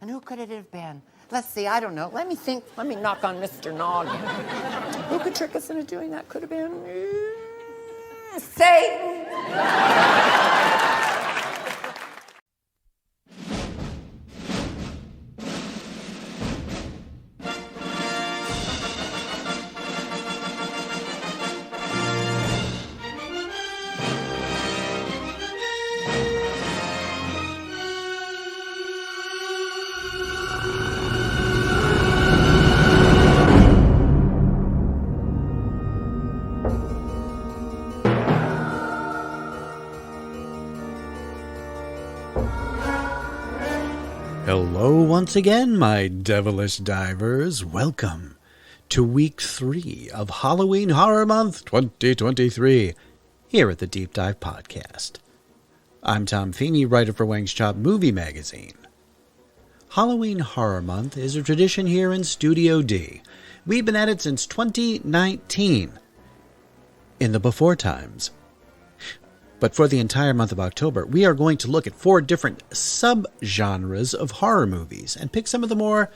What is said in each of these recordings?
And who could it have been? Let's see, I don't know. Let me think. Let me knock on Mr. Noggin. Who could trick us into doing that? Could have been Satan. Hello once again, my devilish divers. Welcome to week 3 of Halloween Horror Month 2023 here at the Deep Dive Podcast. I'm Tom Feeney, writer for Wang's Chop Movie Magazine. Halloween Horror Month is a tradition here in Studio D. We've been at it since 2019, in the before times. But for the entire month of October, we are going to look at 4 different subgenres of horror movies and pick some of the more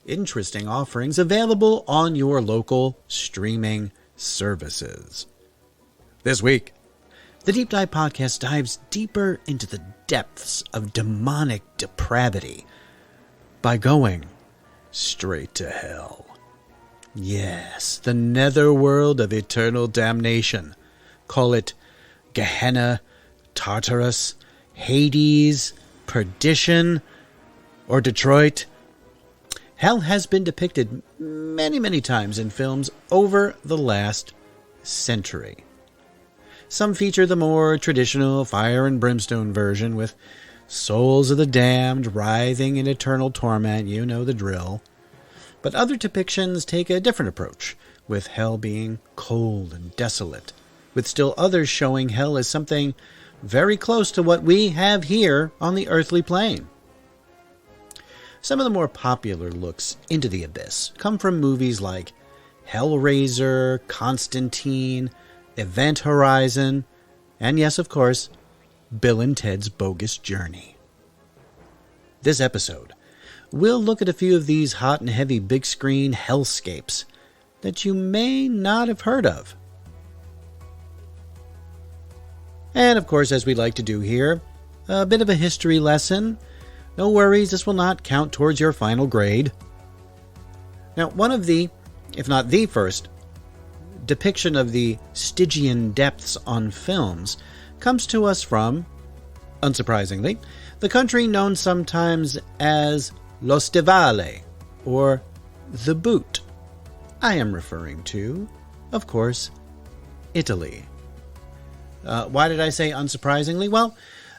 interesting offerings available on your local streaming services. This week, the Deep Dive Podcast dives deeper into the depths of demonic depravity by going straight to hell. Yes, the netherworld of eternal damnation. Call it Gehenna, Tartarus, Hades, Perdition, or Detroit. Hell has been depicted many times in films over the last century. Some feature the more traditional fire and brimstone version with souls of the damned writhing in eternal torment, you know the drill. But other depictions take a different approach, with hell being cold and desolate, with still others showing hell as something very close to what we have here on the earthly plane. Some of the more popular looks into the abyss come from movies like Hellraiser, Constantine, Event Horizon, and yes, of course, Bill and Ted's Bogus Journey. This episode, we'll look at a few of these hot and heavy big screen hellscapes that you may not have heard of. And of course, as we like to do here, a bit of a history lesson. No worries, this will not count towards your final grade. Now, one of the, if not the first, depiction of the Stygian depths on films comes to us from, unsurprisingly, the country known sometimes as Lo Stivale, or the Boot. I am referring to, of course, Italy. Why did I say unsurprisingly? Well,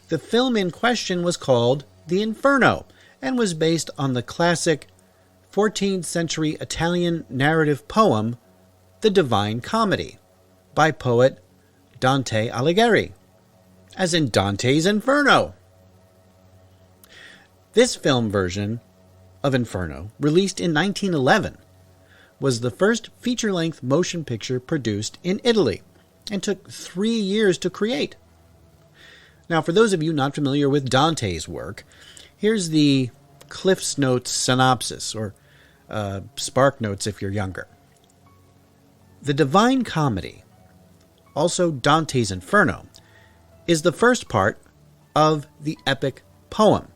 the film in question was called The Inferno and was based on the classic 14th century Italian narrative poem, The Divine Comedy, by poet Dante Alighieri, as in Dante's Inferno. This film version of Inferno, released in 1911, was the first feature-length motion picture produced in Italy, and took 3 years to create. Now, for those of you not familiar with Dante's work, here's the Cliff's Notes synopsis, or Spark Notes if you're younger. The Divine Comedy, also Dante's Inferno, is the first part of the epic poem.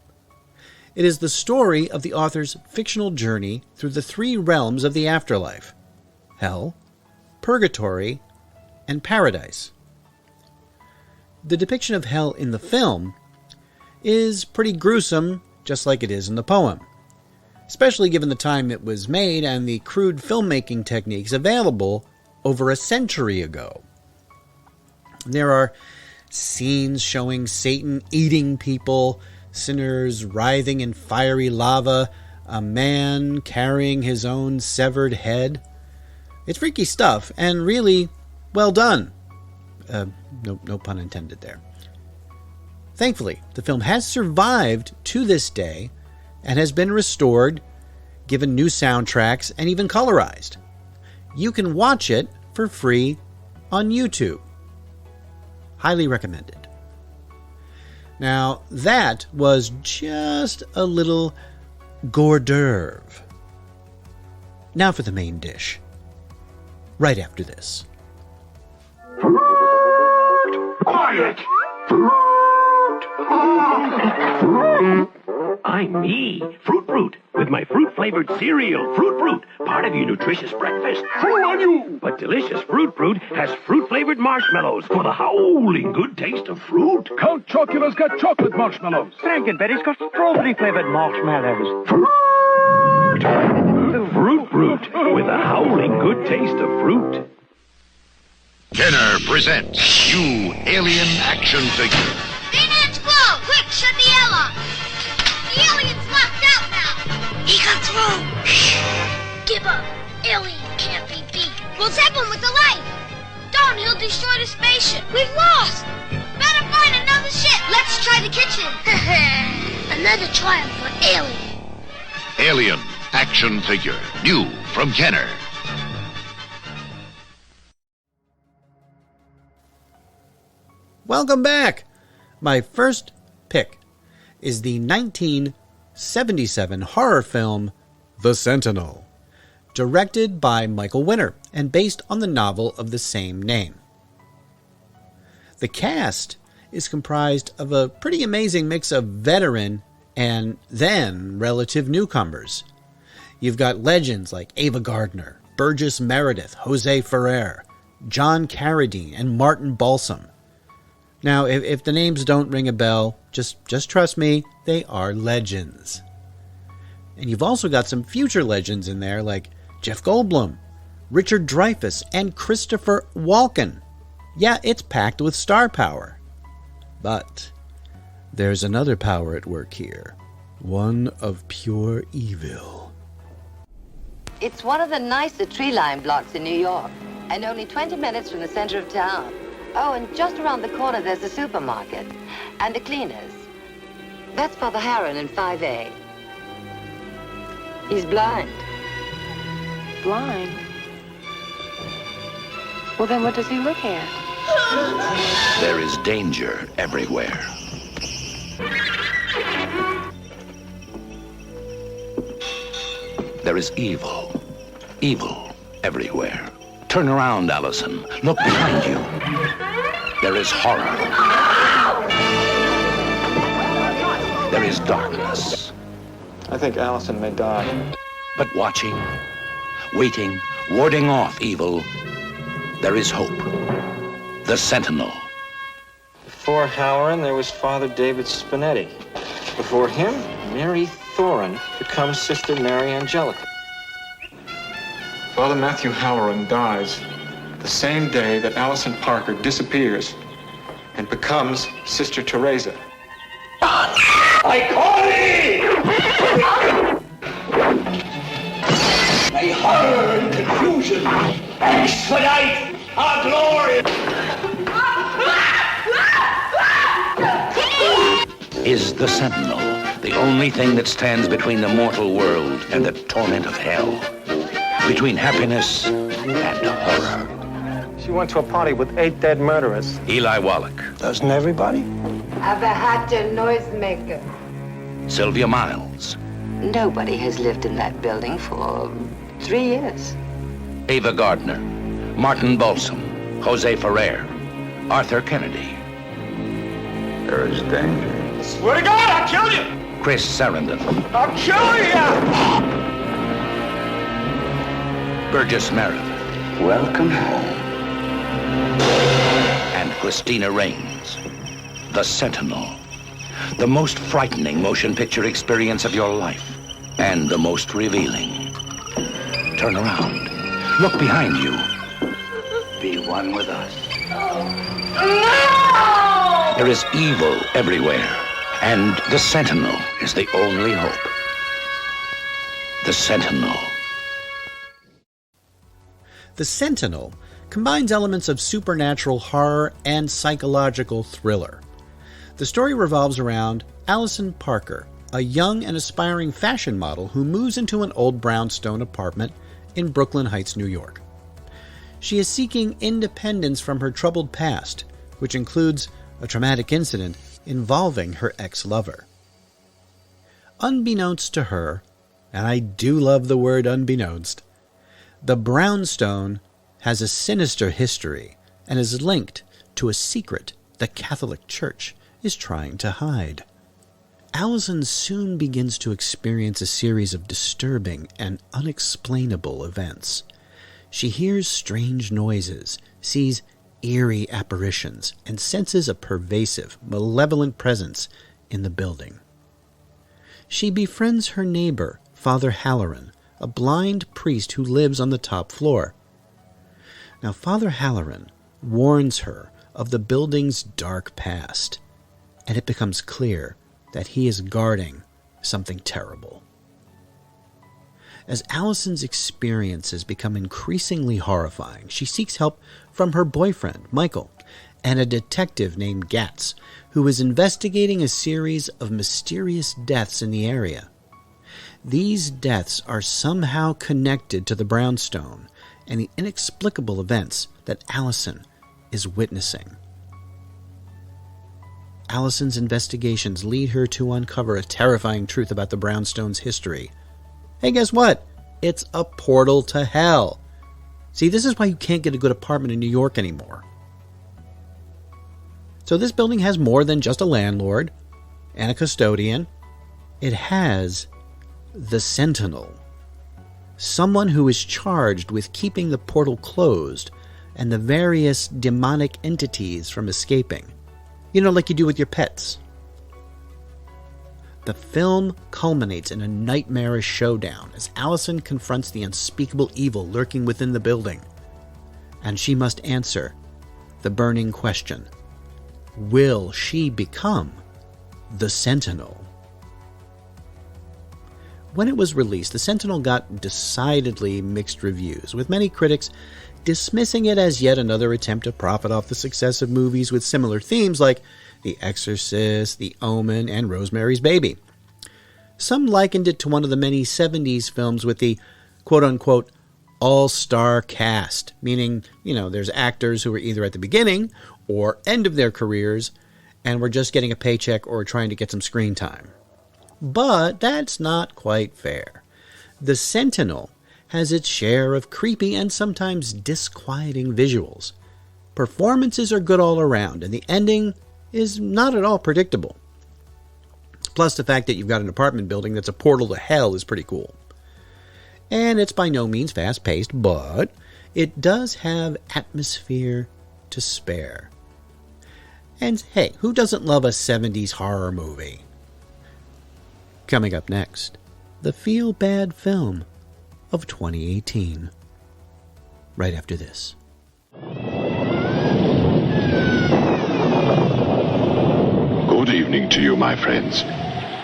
It is the story of the author's fictional journey through the 3 realms of the afterlife: hell, purgatory, and paradise. The depiction of hell in the film is pretty gruesome, just like it is in the poem, especially given the time it was made and the crude filmmaking techniques available over a century ago. There are scenes showing Satan eating people, sinners writhing in fiery lava, a man carrying his own severed head. It's freaky stuff, and really well done. No pun intended there. Thankfully, the film has survived to this day and has been restored, given new soundtracks, and even colorized. You can watch it for free on YouTube. Highly recommended. Now, that was just a little hors d'oeuvre. Now for the main dish. Right after this. Quiet! I'm me, Fruit Brute, with my fruit-flavored cereal, Fruit Brute, part of your nutritious breakfast. Fruit on you! But delicious Fruit Brute has fruit-flavored marshmallows for the howling good taste of fruit. Count Chocula's got chocolate marshmallows. Frankenberry's got strawberry-flavored marshmallows. Fruit Brute, with the howling good taste of fruit. Kenner presents new alien action figure. Phoenix Glow! Quick, shut the L off! The alien's locked out now! He got through! Give up! Alien can't be beat! We'll zap him with the light! Don't, he'll destroy the spaceship! We've lost! Better find another ship! Let's try the kitchen! Another triumph for Alien! Alien action figure. New from Kenner. Welcome back! My first pick is the 1977 horror film The Sentinel, directed by Michael Winner and based on the novel of the same name. The cast is comprised of a pretty amazing mix of veteran and then relative newcomers. You've got legends like Ava Gardner, Burgess Meredith, Jose Ferrer, John Carradine, and Martin Balsam. Now, if the names don't ring a bell, just trust me, they are legends. And you've also got some future legends in there like Jeff Goldblum, Richard Dreyfuss, and Christopher Walken. Yeah, it's packed with star power. But there's another power at work here, one of pure evil. It's one of the nicer tree-lined blocks in New York, and only 20 minutes from the center of town. Oh, and just around the corner, there's the supermarket and the cleaners. That's Father Harron in 5A. He's blind. Blind? Well, then what does he look at? There is danger everywhere. There is evil. Evil everywhere. Turn around, Allison. Look behind you. There is horror. There is darkness. I think Allison may die. But watching, waiting, warding off evil, there is hope. The Sentinel. Before Halloran, there was Father David Spinetti. Before him, Mary Thorin becomes Sister Mary Angelica. Father Matthew Halloran dies the same day that Allison Parker disappears and becomes Sister Teresa. I call it! May horror and confusion expedite our glory! Is the Sentinel the only thing that stands between the mortal world and the torment of hell? Between happiness and horror? She went to a party with 8 dead murderers. Eli Wallach. Doesn't everybody? I've had a noisemaker. Sylvia Miles. Nobody has lived in that building for 3 years. Ava Gardner. Martin Balsam. Jose Ferrer. Arthur Kennedy. There is danger. Swear to God, I'll kill you! Chris Sarandon. I'll kill you! Burgess Meredith. Welcome home. And Christina Rains. The Sentinel. The most frightening motion picture experience of your life. And the most revealing. Turn around. Look behind you. Be one with us. No! There is evil everywhere. And the Sentinel is the only hope. The Sentinel. The Sentinel combines elements of supernatural horror and psychological thriller. The story revolves around Allison Parker, a young and aspiring fashion model who moves into an old brownstone apartment in Brooklyn Heights, New York. She is seeking independence from her troubled past, which includes a traumatic incident involving her ex-lover. Unbeknownst to her, and I do love the word unbeknownst. The brownstone has a sinister history and is linked to a secret the Catholic Church is trying to hide. Allison soon begins to experience a series of disturbing and unexplainable events. She hears strange noises, sees eerie apparitions, and senses a pervasive, malevolent presence in the building. She befriends her neighbor, Father Halloran, a blind priest who lives on the top floor. Now, Father Halloran warns her of the building's dark past, and it becomes clear that he is guarding something terrible. As Allison's experiences become increasingly horrifying, she seeks help from her boyfriend, Michael, and a detective named Gatz, who is investigating a series of mysterious deaths in the area. These deaths are somehow connected to the brownstone and the inexplicable events that Allison is witnessing. Allison's investigations lead her to uncover a terrifying truth about the brownstone's history. Hey, guess what? It's a portal to hell. See, this is why you can't get a good apartment in New York anymore. So this building has more than just a landlord and a custodian. It has the Sentinel, someone who is charged with keeping the portal closed and the various demonic entities from escaping. You know, like you do with your pets. The film culminates in a nightmarish showdown as Allison confronts the unspeakable evil lurking within the building. And she must answer the burning question: will she become the Sentinel? When it was released, The Sentinel got decidedly mixed reviews, with many critics dismissing it as yet another attempt to profit off the success of movies with similar themes like The Exorcist, The Omen, and Rosemary's Baby. Some likened it to one of the many 70s films with the quote-unquote all-star cast, meaning, there's actors who are either at the beginning or end of their careers and were just getting a paycheck or trying to get some screen time. But that's not quite fair. The Sentinel has its share of creepy and sometimes disquieting visuals. Performances are good all around, and the ending is not at all predictable. Plus, the fact that you've got an apartment building that's a portal to hell is pretty cool. And it's by no means fast-paced, but it does have atmosphere to spare. And hey, who doesn't love a 70s horror movie? Coming up next, the feel-bad film of 2018. Right after this. Good evening to you, my friends.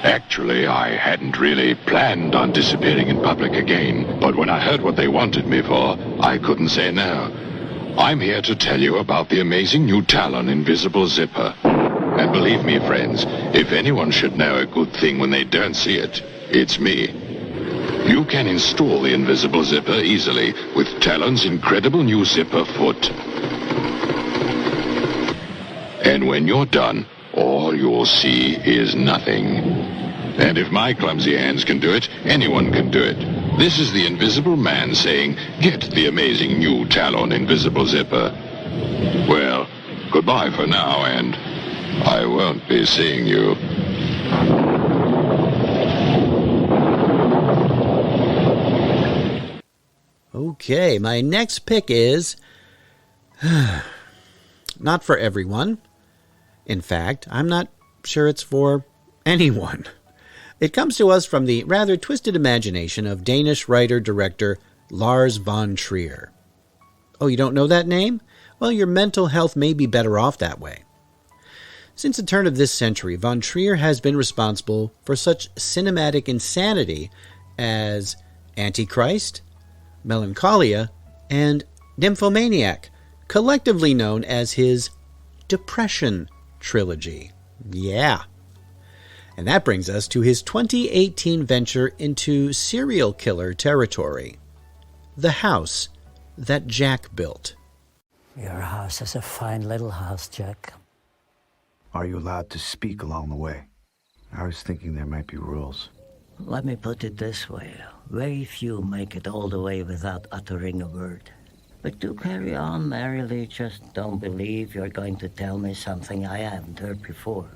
Actually, I hadn't really planned on disappearing in public again, but when I heard what they wanted me for, I couldn't say no. I'm here to tell you about the amazing new Talon Invisible Zipper. And believe me, friends, if anyone should know a good thing when they don't see it, it's me. You can install the Invisible Zipper easily with Talon's incredible new zipper foot. And when you're done, all you'll see is nothing. And if my clumsy hands can do it, anyone can do it. This is the Invisible Man saying, get the amazing new Talon Invisible Zipper. Well, goodbye for now, and I won't be seeing you. Okay, my next pick is not for everyone. In fact, I'm not sure it's for anyone. It comes to us from the rather twisted imagination of Danish writer-director Lars von Trier. Oh, you don't know that name? Well, your mental health may be better off that way. Since the turn of this century, von Trier has been responsible for such cinematic insanity as Antichrist, Melancholia, and Nymphomaniac, collectively known as his Depression trilogy. Yeah. And that brings us to his 2018 venture into serial killer territory, The House That Jack Built. Your house is a fine little house, Jack. Are you allowed to speak along the way? I was thinking there might be rules. Let me put it this way. Very few make it all the way without uttering a word. But do carry on merrily. Just don't believe you're going to tell me something I haven't heard before.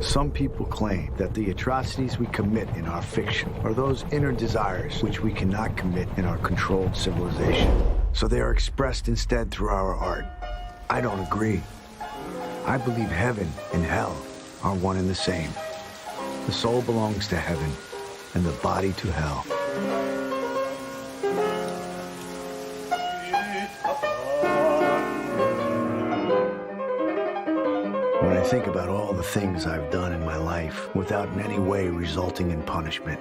Some people claim that the atrocities we commit in our fiction are those inner desires which we cannot commit in our controlled civilization. So they are expressed instead through our art. I don't agree. I believe heaven and hell are one and the same. The soul belongs to heaven and the body to hell. When I think about all the things I've done in my life without in any way resulting in punishment.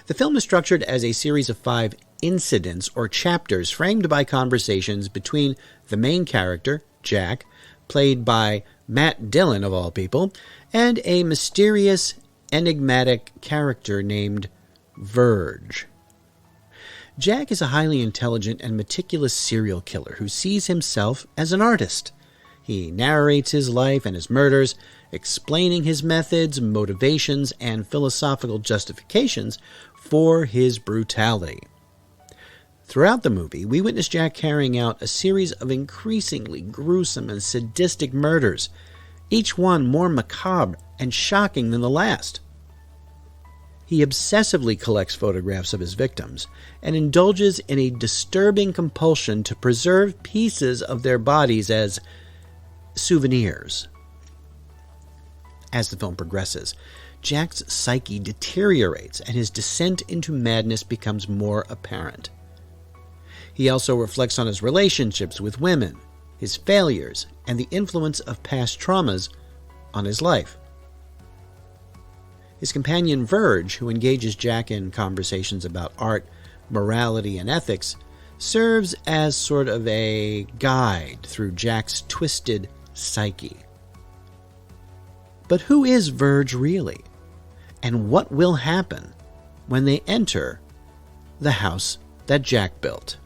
The film is structured as a series of 5 incidents or chapters framed by conversations between the main character, Jack, played by Matt Dillon of all people, and a mysterious, enigmatic character named Verge. Jack is a highly intelligent and meticulous serial killer who sees himself as an artist. He narrates his life and his murders, explaining his methods, motivations, and philosophical justifications for his brutality. Throughout the movie, we witness Jack carrying out a series of increasingly gruesome and sadistic murders, each one more macabre and shocking than the last. He obsessively collects photographs of his victims and indulges in a disturbing compulsion to preserve pieces of their bodies as souvenirs. As the film progresses, Jack's psyche deteriorates and his descent into madness becomes more apparent. He also reflects on his relationships with women, his failures, and the influence of past traumas on his life. His companion Verge, who engages Jack in conversations about art, morality, and ethics, serves as sort of a guide through Jack's twisted psyche. But who is Verge really? And what will happen when they enter the house that Jack built?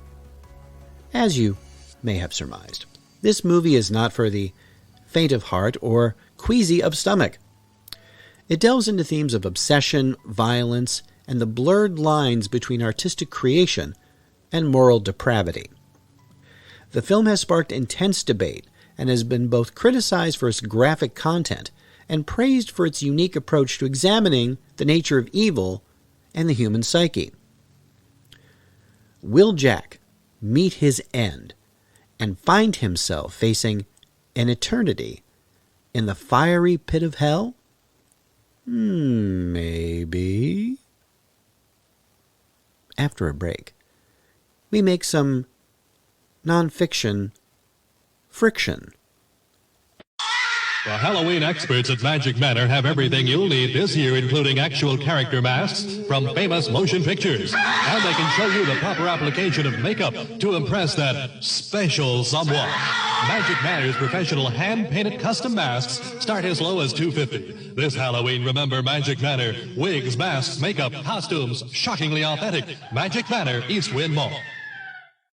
As you may have surmised, this movie is not for the faint of heart or queasy of stomach. It delves into themes of obsession, violence, and the blurred lines between artistic creation and moral depravity. The film has sparked intense debate and has been both criticized for its graphic content and praised for its unique approach to examining the nature of evil and the human psyche. Will Jack meet his end and find himself facing an eternity in the fiery pit of hell? Maybe. After a break, we make some nonfiction friction. The Halloween experts at Magic Manor have everything you'll need this year, including actual character masks from famous motion pictures. And they can show you the proper application of makeup to impress that special someone. Magic Manor's professional hand-painted custom masks start as low as $250. This Halloween, remember Magic Manor. Wigs, masks, makeup, costumes, shockingly authentic. Magic Manor, East Wind Mall.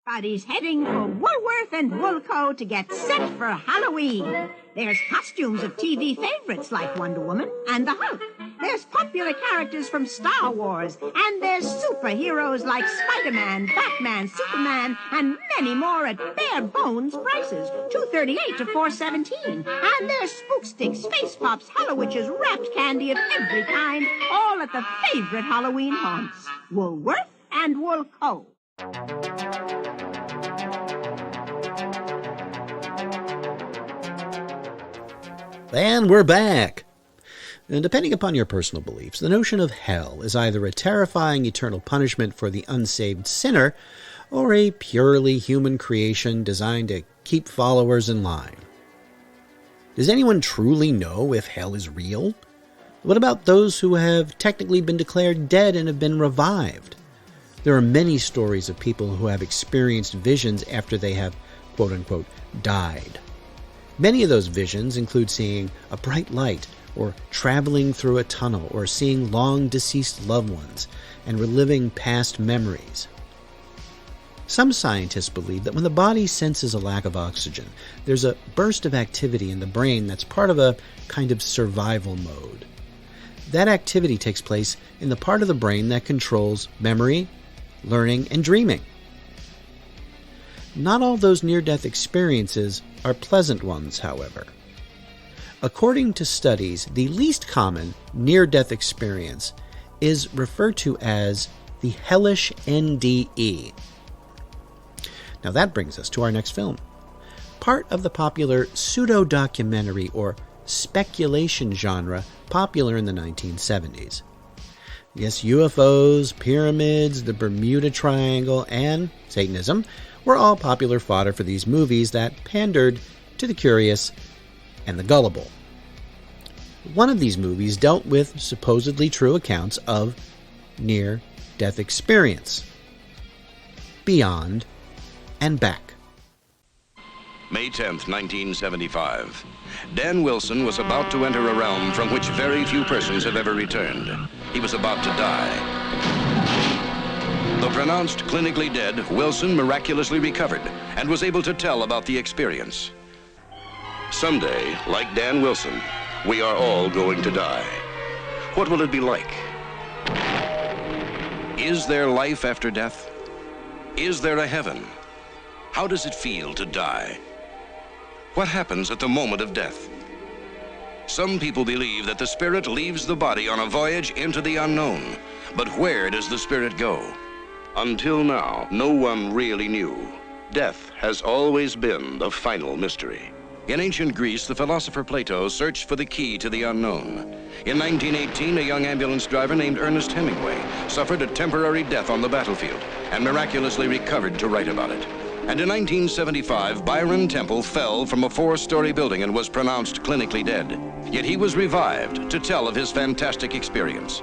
Everybody's heading for Woolworth and Woolco to get set for Halloween. There's costumes of TV favorites like Wonder Woman and the Hulk. There's popular characters from Star Wars. And there's superheroes like Spider-Man, Batman, Superman, and many more at bare bones prices. $2.38 to $4.17. And there's Spook Sticks, Face Pops, Hallowitches, wrapped candy of every kind, all at the favorite Halloween haunts. Woolworth and Woolco. And we're back. And depending upon your personal beliefs, the notion of hell is either a terrifying eternal punishment for the unsaved sinner or a purely human creation designed to keep followers in line. Does anyone truly know if hell is real? What about those who have technically been declared dead and have been revived? There are many stories of people who have experienced visions after they have, quote-unquote, died. Many of those visions include seeing a bright light, or traveling through a tunnel, or seeing long-deceased loved ones, and reliving past memories. Some scientists believe that when the body senses a lack of oxygen, there's a burst of activity in the brain that's part of a kind of survival mode. That activity takes place in the part of the brain that controls memory, learning, and dreaming. Not all those near-death experiences are pleasant ones, however. According to studies, the least common near-death experience is referred to as the hellish NDE. Now that brings us to our next film. Part of the popular pseudo-documentary or speculation genre popular in the 1970s. Yes, UFOs, pyramids, the Bermuda Triangle, and Satanism were all popular fodder for these movies that pandered to the curious and the gullible. One of these movies dealt with supposedly true accounts of near-death experience. Beyond and Back. May 10th, 1975. Dan Wilson was about to enter a realm from which very few persons have ever returned. He was about to die. Though pronounced clinically dead, Wilson miraculously recovered and was able to tell about the experience. Someday, like Dan Wilson, we are all going to die. What will it be like? Is there life after death? Is there a heaven? How does it feel to die? What happens at the moment of death? Some people believe that the spirit leaves the body on a voyage into the unknown. But where does the spirit go? Until now, no one really knew. Death has always been the final mystery. In ancient Greece, the philosopher Plato searched for the key to the unknown. In 1918, a young ambulance driver named Ernest Hemingway suffered a temporary death on the battlefield and miraculously recovered to write about it. And in 1975, Byron Temple fell from a 4-story building and was pronounced clinically dead. Yet he was revived to tell of his fantastic experience.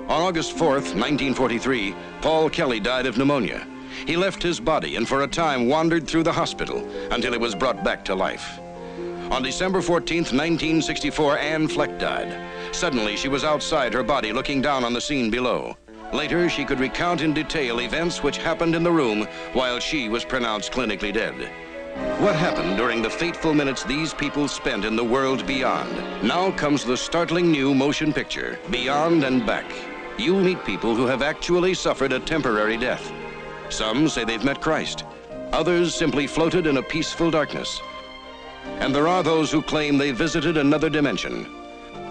On August 4th, 1943, Paul Kelly died of pneumonia. He left his body and for a time wandered through the hospital until he was brought back to life. On December 14th, 1964, Anne Fleck died. Suddenly, she was outside her body looking down on the scene below. Later, she could recount in detail events which happened in the room while she was pronounced clinically dead. What happened during the fateful minutes these people spent in the world beyond? Now comes the startling new motion picture, Beyond and Back. You'll meet people who have actually suffered a temporary death. Some say they've met Christ. Others simply floated in a peaceful darkness. And there are those who claim they visited another dimension.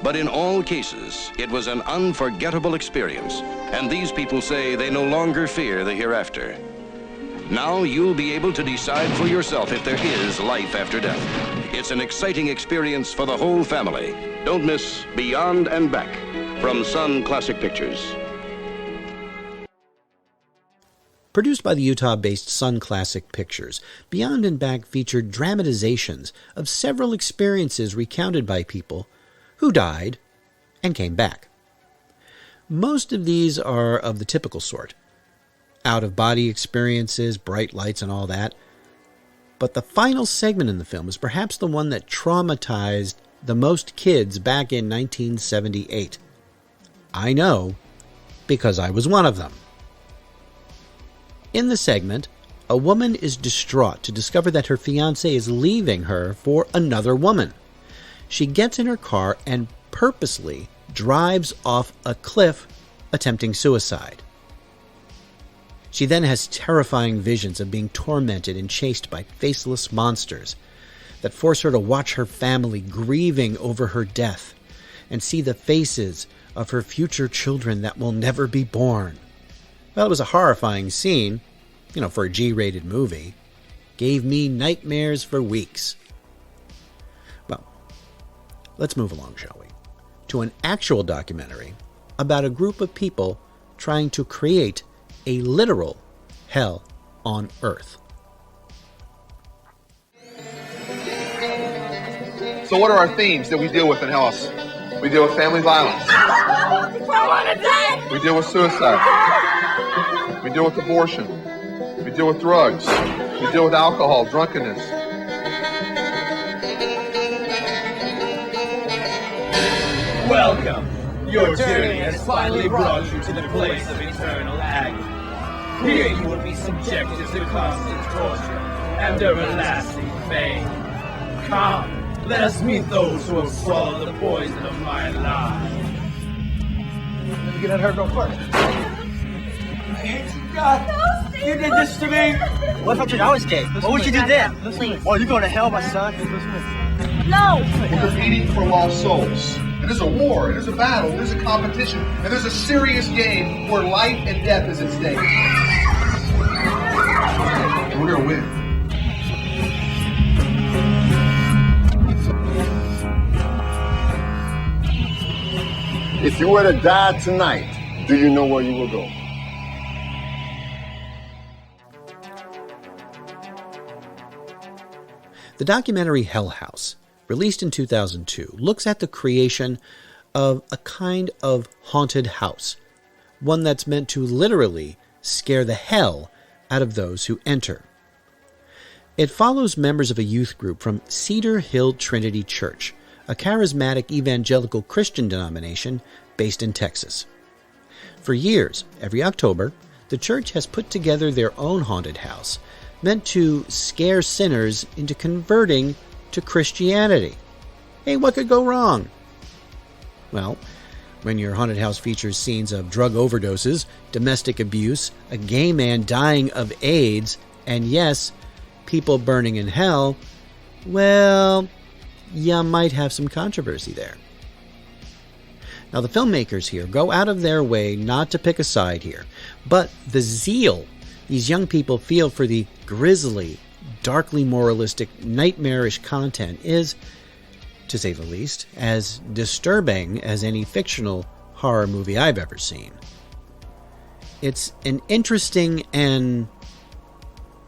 But in all cases, it was an unforgettable experience, and these people say they no longer fear the hereafter. Now you'll be able to decide for yourself if there is life after death. It's an exciting experience for the whole family. Don't miss Beyond and Back from Sun Classic Pictures. Produced by the Utah-based Sun Classic Pictures, Beyond and Back featured dramatizations of several experiences recounted by people who died and came back. Most of these are of the typical sort. Out-of-body experiences, bright lights, and all that. But the final segment in the film is perhaps the one that traumatized the most kids back in 1978. I know, because I was one of them. In the segment, a woman is distraught to discover that her fiancé is leaving her for another woman. She gets in her car and purposely drives off a cliff, attempting suicide. She then has terrifying visions of being tormented and chased by faceless monsters that force her to watch her family grieving over her death and see the faces of her future children that will never be born. Well, it was a horrifying scene, for a G-rated movie. Gave me nightmares for weeks. Well, let's move along, shall we? To an actual documentary about a group of people trying to create a literal hell on Earth. So what are our themes that we deal with in Hellas? We deal with family violence. We deal with suicide. We deal with abortion. We deal with drugs. We deal with alcohol, drunkenness. Welcome. Your journey has finally brought you to the place of eternal agony. Here you will be subjected to constant torture and everlasting fame. Come, let us meet those who have swallowed the poison of my life. Let me get at her real quick. I hate you, God. No, you did this to me. What if I took ours, Dave? What would you do then? Please. Well, you're going to hell, my son. No! We're competing for lost souls. And there's a war, and there's a battle, and there's a competition, and there's a serious game where life and death is at stake. And we're going to win. If you were to die tonight, do you know where you will go? The documentary Hell House, released in 2002, looks at the creation of a kind of haunted house, one that's meant to literally scare the hell out of those who enter. It follows members of a youth group from Cedar Hill Trinity Church, a charismatic evangelical Christian denomination based in Texas. For years, every October, the church has put together their own haunted house, meant to scare sinners into converting to Christianity. Hey, what could go wrong? Well, when your haunted house features scenes of drug overdoses, domestic abuse, a gay man dying of AIDS, and yes, people burning in hell, well, you might have some controversy there. Now, the filmmakers here go out of their way not to pick a side here, but the zeal these young people feel for the grisly, darkly moralistic, nightmarish content is, to say the least, as disturbing as any fictional horror movie I've ever seen. It's an interesting and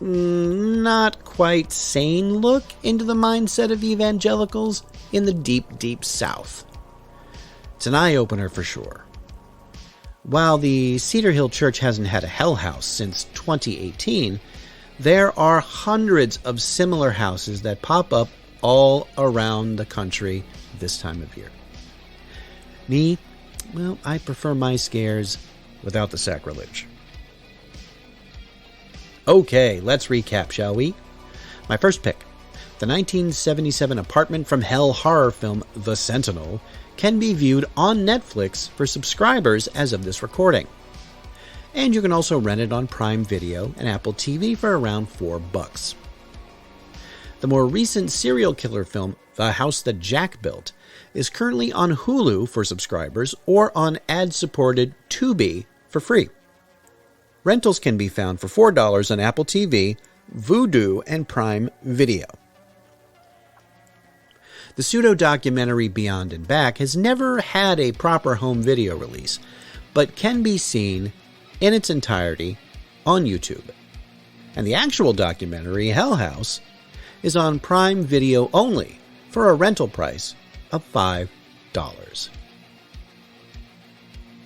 not quite sane look into the mindset of evangelicals in the deep, deep South. It's an eye-opener for sure. While the Cedar Hill Church hasn't had a hell house since 2018, there are hundreds of similar houses that pop up all around the country this time of year. Me, well, I prefer my scares without the sacrilege. Okay, let's recap, shall we? My first pick, the 1977 Apartment from Hell horror film The Sentinel, can be viewed on Netflix for subscribers as of this recording. And you can also rent it on Prime Video and Apple TV for around $4. The more recent serial killer film, The House That Jack Built, is currently on Hulu for subscribers or on ad-supported Tubi for free. Rentals can be found for $4 on Apple TV, Vudu, and Prime Video. The pseudo-documentary Beyond and Back has never had a proper home video release, but can be seen in its entirety on YouTube. And the actual documentary, Hell House, is on Prime Video only for a rental price of $5.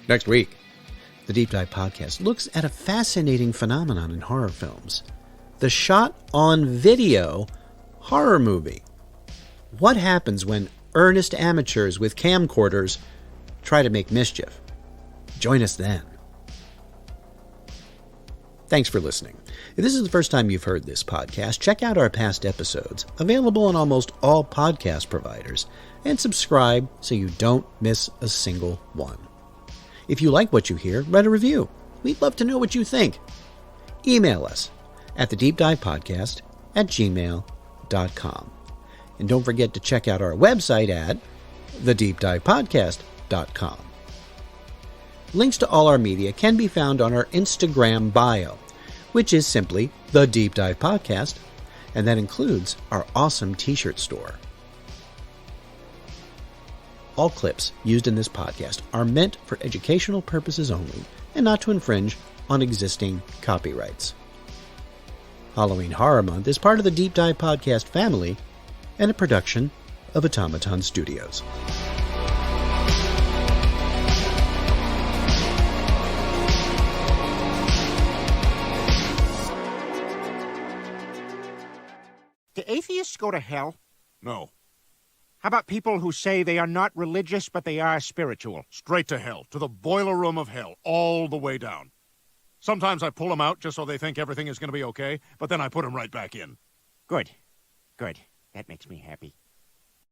Next week, the Deep Dive Podcast looks at a fascinating phenomenon in horror films: the shot-on-video horror movie. What happens when earnest amateurs with camcorders try to make mischief? Join us then. Thanks for listening. If this is the first time you've heard this podcast, check out our past episodes, available on almost all podcast providers, and subscribe so you don't miss a single one. If you like what you hear, write a review. We'd love to know what you think. Email us at thedeepdivepodcast@gmail.com. And don't forget to check out our website at thedeepdivepodcast.com. Links to all our media can be found on our Instagram bio, which is simply The Deep Dive Podcast, and that includes our awesome t-shirt store. All clips used in this podcast are meant for educational purposes only and not to infringe on existing copyrights. Halloween Horror Month is part of the Deep Dive Podcast family and a production of Automaton Studios. Do atheists go to hell? No. How about people who say they are not religious, but they are spiritual? Straight to hell, to the boiler room of hell, all the way down. Sometimes I pull them out just so they think everything is going to be okay, but then I put them right back in. Good. Good. That makes me happy.